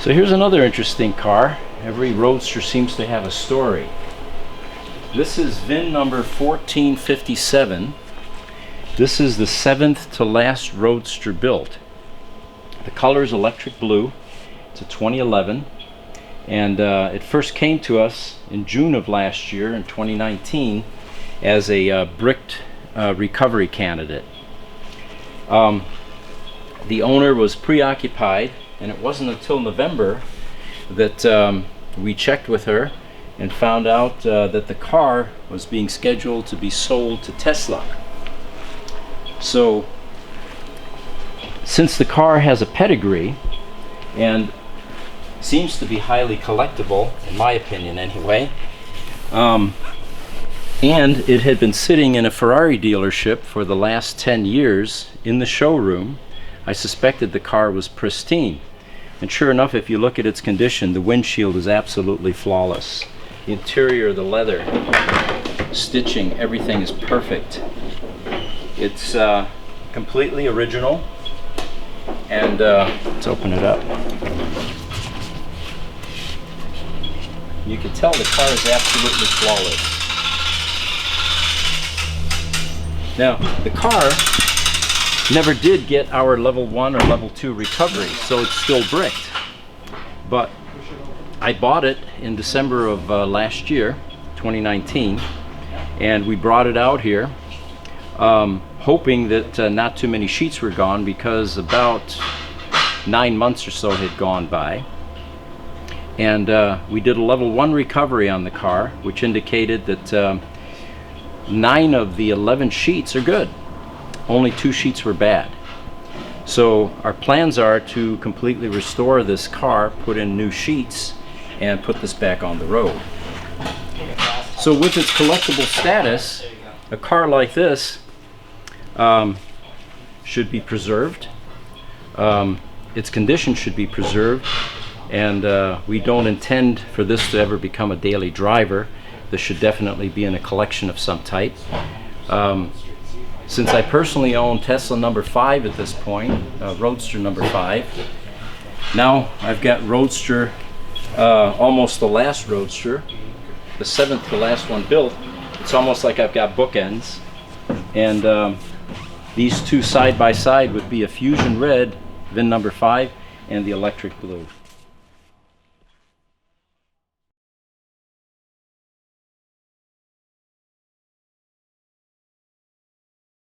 So here's another interesting car. Every Roadster seems to have a story. This is VIN number 1457. This is the 7th to last Roadster built. The color is electric blue. It's a 2011, and it first came to us in June of last year, in 2019, as a bricked recovery candidate. The owner was preoccupied, and it wasn't until November that we checked with her and found out that the car was being scheduled to be sold to Tesla. So since the car has a pedigree and seems to be highly collectible, in my opinion anyway, and it had been sitting in a Ferrari dealership for the last 10 years in the showroom, I suspected the car was pristine. And sure enough, if you look at its condition, the windshield is absolutely flawless. The interior, the leather, stitching, everything is perfect. It's completely original. And let's open it up. You can tell the car is absolutely flawless. Now, the car never did get our level 1 or level 2 recovery, so it's still bricked. But I bought it in December of last year, 2019, and we brought it out here hoping that not too many sheets were gone, because about 9 months or so had gone by. And we did a level 1 recovery on the car, which indicated that 9 of the 11 sheets are good. Only 2 sheets were bad. So our plans are to completely restore this car, put in new sheets, and put this back on the road. So with its collectible status, a car like this should be preserved. Its condition should be preserved, and we don't intend for this to ever become a daily driver. This should definitely be in a collection of some type. Since I personally own Tesla number 5 at this point, Roadster number 5, now I've got Roadster, almost the last Roadster, the 7th to last one built. It's almost like I've got bookends, and these two side by side would be a Fusion Red, VIN number 5, and the electric blue.